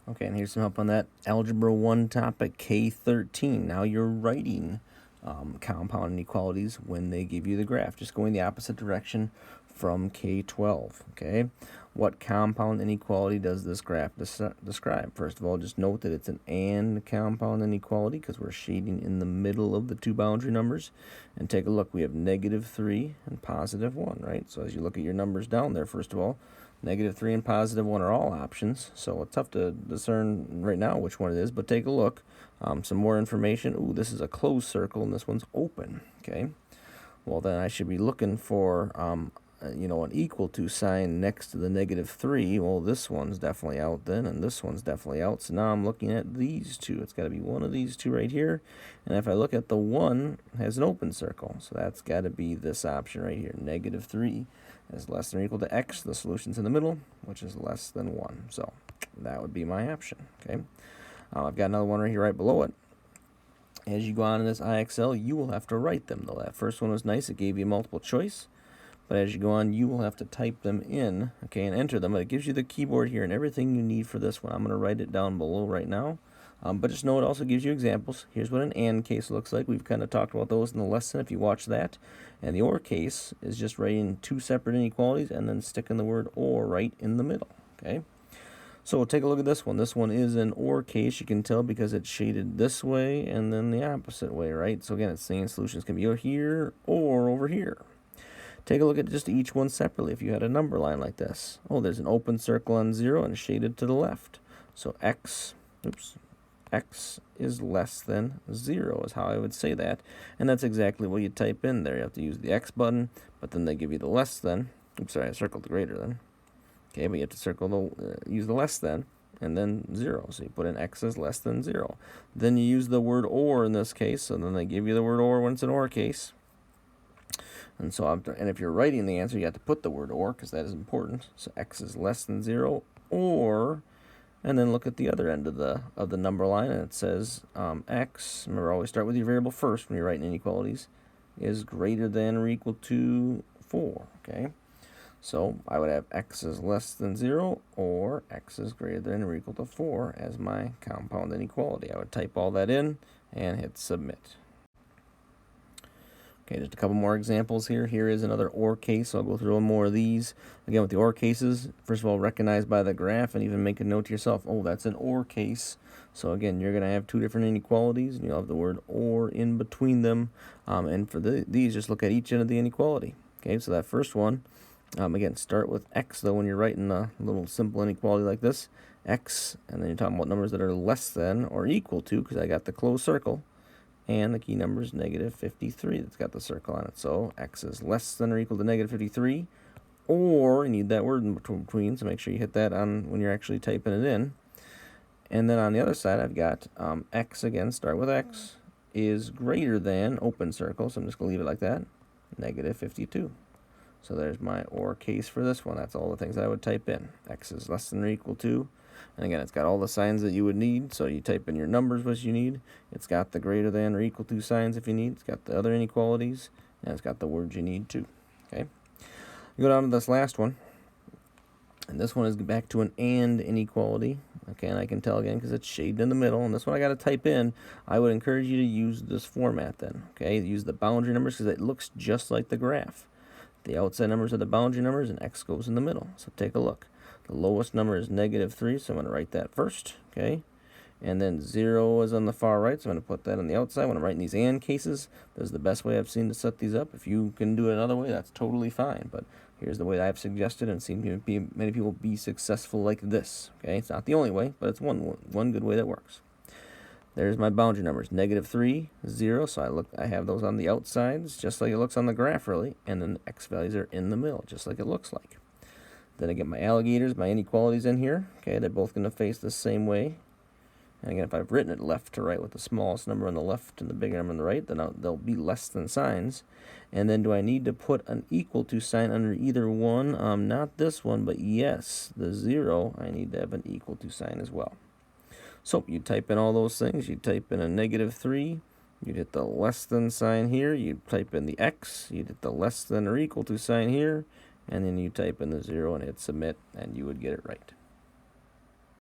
Okay, and here's some help on that Algebra 1 topic, K13. Now you're writing compound inequalities when they give you the graph, just going the opposite direction from K12, okay? What compound inequality does this graph describe? First of all, just note that it's an AND compound inequality because we're shading in the middle of the two boundary numbers. And take a look, we have -3 and +1, right? So as you look at your numbers down there, first of all, -3 and +1 are all options, so it's tough to discern right now which one it is, but take a look. Some more information. Ooh, this is a closed circle, and this one's open, okay? Well, then I should be looking for, an equal to sign next to the -3. Well, this one's definitely out then, and this one's definitely out, so now I'm looking at these two. It's got to be one of these two right here, and if I look at the one, it has an open circle, so that's got to be this option right here, -3 is less than or equal to x. The solution's in the middle, which is less than 1. So that would be my option, okay? I've got another one right here right below it. As you go on in this IXL, you will have to write them, though. That first one was nice. It gave you multiple choice. But as you go on, you will have to type them in, okay, and enter them. But it gives you the keyboard here and everything you need for this one. I'm going to write it down below right now. But just know it also gives you examples. Here's what an AND case looks like. We've kind of talked about those in the lesson if you watch that. And the OR case is just writing two separate inequalities and then sticking the word OR right in the middle, okay? So we'll take a look at this one. This one is an OR case. You can tell because it's shaded this way and then the opposite way, right? So again, it's saying solutions can be over here or over here. Take a look at just each one separately. If you had a number line like this, oh, there's an open circle on 0 and shaded to the left. So x is less than 0 is how I would say that. And that's exactly what you type in there. You have to use the x button, but then they give you the less than. Oops, sorry, I circled the greater than. Okay, but you have to circle use the less than, and then 0. So you put in x is less than 0. Then you use the word OR in this case, so then they give you the word OR when it's an OR case. And so, and if you're writing the answer, you have to put the word OR because that is important. So x is less than 0, or, and then look at the other end of the number line, and it says x. Remember, always start with your variable first when you're writing inequalities. Is greater than or equal to 4. Okay, so I would have x is less than 0, or x is greater than or equal to 4 as my compound inequality. I would type all that in and hit submit. Okay, just a couple more examples here. Here is another OR case, so I'll go through one more of these. Again, with the OR cases, first of all, recognize by the graph and even make a note to yourself, oh, that's an OR case. So again, you're going to have two different inequalities, and you'll have the word OR in between them. And for these, just look at each end of the inequality. Okay, so that first one, again, start with x, though, when you're writing a little simple inequality like this. X, and then you're talking about numbers that are less than or equal to, because I got the closed circle. And the key number is -53. That's got the circle on it. So x is less than or equal to -53. Or you need that word in between, so make sure you hit that on when you're actually typing it in. And then on the other side, I've got x again, start with x, is greater than, open circle, so I'm just going to leave it like that, -52. So there's my OR case for this one. That's all the things that I would type in. X is less than or equal to. And again, it's got all the signs that you would need. So you type in your numbers, what you need. It's got the greater than or equal to signs if you need. It's got the other inequalities. And it's got the words you need too. Okay. You go down to this last one. And this one is back to an AND inequality. Okay, and I can tell again because it's shaded in the middle. And this one I got to type in. I would encourage you to use this format then. Okay, use the boundary numbers because it looks just like the graph. The outside numbers are the boundary numbers, and x goes in the middle. So take a look. The lowest number is -3, so I'm going to write that first, okay? And then 0 is on the far right, so I'm going to put that on the outside. When I'm writing these AND cases, this is the best way I've seen to set these up. If you can do it another way, that's totally fine. But here's the way that I've suggested and seen many people be successful like this, okay? It's not the only way, but it's one good way that works. There's my boundary numbers, -3, 0, so I have those on the outsides, just like it looks on the graph, really, and then the x values are in the middle, just like it looks like. Then I get my alligators, my inequalities in here, okay, they're both going to face the same way. And again, if I've written it left to right with the smallest number on the left and the bigger number on the right, then they'll be less than signs. And then do I need to put an equal to sign under either one? Not this one, but yes, the 0, I need to have an equal to sign as well. So you type in all those things. You type in a -3. You'd hit the less than sign here. You type in the x. You'd hit the less than or equal to sign here. And then you type in the 0 and hit submit, and you would get it right.